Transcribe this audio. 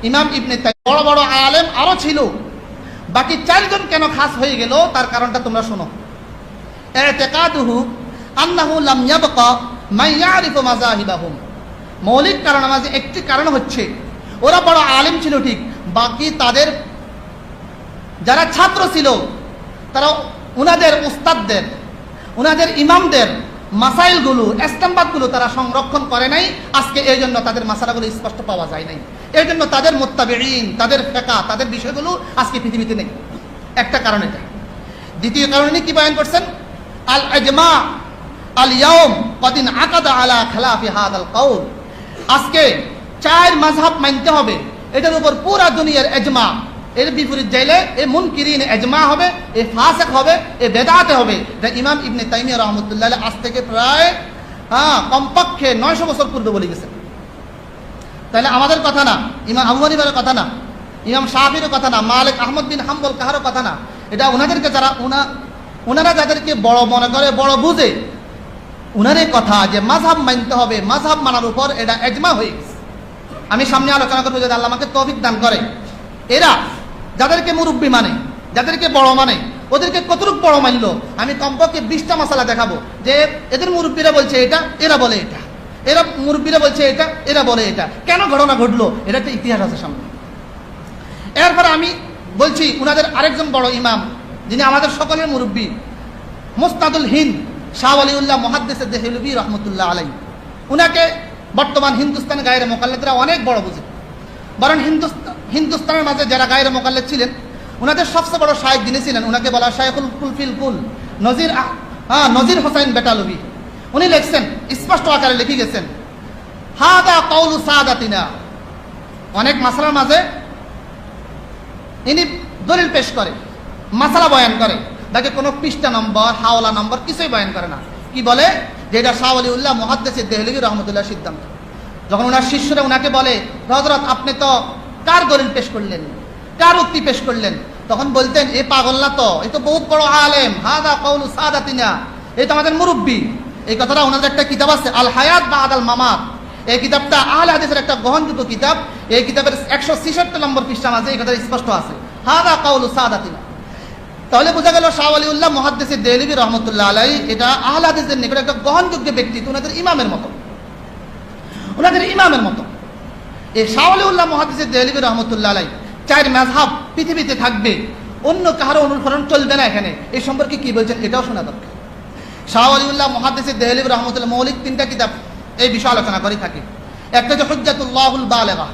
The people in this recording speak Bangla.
ইমাম ইবনে তাইমিয়া, বড় বড় আলেম আরো ছিল, বাকি 4 জন কেন খাস হয়ে গেল তার কারণটা তোমরা শোনো। ইতিকাদুহু আন্নাহু লাম ইয়াবকা মান ইয়ারিফু মাযাহিবাহুম। মৌলিক কারণ মাঝে একটি কারণ হচ্ছে ওরা বড় আলেম ছিল ঠিক, বাকি তাদের যারা ছাত্র ছিল তারা উনাদের উস্তাদদের, উনাদের ইমামদের মাসাইলগুলো, ইস্তেমবাদগুলো তারা সংরক্ষণ করে নাই। আজকে এই জন্য তাদের মাসালাগুলো স্পষ্ট পাওয়া যায় নাই, এই জন্য তাদের মুত্তাবিঈন, তাদের ফিকহ, তাদের বিষয়গুলো আজকে পৃথিবীতে নেই। একটা কারণ এটা। দ্বিতীয় কারণে কি বয়ান করছেন? আল ইজমা আল ইয়াউম কদিন আকাদা আলা খিলাফি হাদাল কওল। আজকে 4 মাযহাব মানতে হবে, এটার উপর পুরা দুনিয়ার ইজমা। এর বিপরীত যাইলে এ মুনকিরিন ইজমা হবে, এ ফাসিক হবে, এ বেদাতে হবে। এটা ইমাম ইবনে তাইমিয়া রাহমাতুল্লাহ আলাইহি আজ থেকে প্রায় কমপক্ষে 900 বছর পূর্বে বলে গেছেন। তাহলে আমাদের কথা না, ইমাম আবু হানিফার কথা না, ইমাম শাফির কথা না, মালিক আহমদ বিন হাম্বল কারো কথা না। এটা ওনাদেরকে যারা ওনারা যাদেরকে বড় মনে করে, বড় বুঝে, উনারের কথা যে মাযহাব মানতে হবে, মাযহাব মানার উপর এটা ইজমা হয়ে গেছে। আমি সামনে আলোচনা করবো যদি আল্লাহ আমাকে তৌফিক দান করে। এরা যাদেরকে মুরব্বী মানে, যাদেরকে বড় মানে, ওদেরকে কতটুকু বড় মানলো আমি কমপক্ষে 20টা মাসালা দেখাবো যে এদের মুরব্বীরা বলছে এটা, এরা বলে এটা, এরা মুরব্বীরা বলছে এটা, এরা বলে এটা, কেন ঘটনা ঘটলো, এটা একটা ইতিহাস আছে সামনে। এরপরে আমি বলছি উনাদের আরেকজন বড় ইমাম যিনি আমাদের সকলের মুরব্বী, মুস্তাদুল হিন্দ শাহ ওয়ালিউল্লাহ মুহাদ্দিস দেহলভী রহমতুল্লাহ আলাইহি। উনাকে বর্তমান হিন্দুস্তান গায়রে মোকাল্লেদরা অনেক বড় বুঝে, বরং হিন্দুস্তানের মাঝে যারা গায়রে মোকাল্লেদ ছিলেন উনাদের সবচেয়ে বড় শায়েখ যিনি ছিলেন উনাকে বলা শায়েখুল কুলফিল কুল নজির হোসেন বেটালভী। উনি লিখছেন, স্পষ্ট আকারে লিখে গেছেন, হাদা কাউলু সাদাতিনা। অনেক মাসালার মাঝে ইনি দলিল পেশ করে, মাসালা বয়ান করে, তাকে কোনো পৃষ্ঠা নম্বর, হাওলা নম্বর কিছুই বয়ান করে না। কি বলে যে এটা শাহ ওয়ালিউল্লাহ মুহাদ্দিস দেহলভী রহমতুল্লাহ সিদ্ধান্ত। যখন ওনার শিষ্যরা ওনাকে বলে, হযরত আপনি তো কার দলিল পেশ করলেন, কার উক্তি পেশ করলেন, তখন বলতেন এ পাগল না তো, এ তো বহুত বড় আলেম, হাদা কাউলু সাদাতিনা, এই তো আমাদের মুরব্বী। এই কথাটা ওনাদের একটা কিতাব আছে আল হায়াত বা'দাল মামাত। এই কিতাবটা আহলে হাদিসের একটা গ্রহণযোগ্য কিতাব। এই কিতাবের 166 নম্বর পৃষ্ঠা মাঝে এই কথাটা স্পষ্ট আছে, হাদা কাউলু সাদাতিনা। তাহলে বোঝা গেল শাহ ওয়ালিউল্লাহ মুহাদ্দিস দেহলভী রহমতুল্লাহ আলাইহি এটা আহলে হাদিসদের নিকট একটা গ্রহণযোগ্য ব্যক্তিত্ব, ওনাদের ইমামের মতো, ওনাদের ইমামের মতো। এই শাহ ওয়ালিউল্লাহ মুহাদ্দিস দেহলভী রহমতুল্লাহ আলাইহি 4 মাযহাব পৃথিবীতে থাকবে, অন্য কারো অনুসরণ চলবে না। এখানে এই সম্পর্কে কি বলছেন এটাও শোনা দরকার। শাহ ওয়ালিউল্লাহ মুহাদ্দিস দেহলভী রহমতুল্লাহ মৌলিক 3টা কিতাব এই বিষয়ে আলোচনা করে থাকে। একটা হচ্ছে হুজ্জাতুল্লাহুল বালিগা,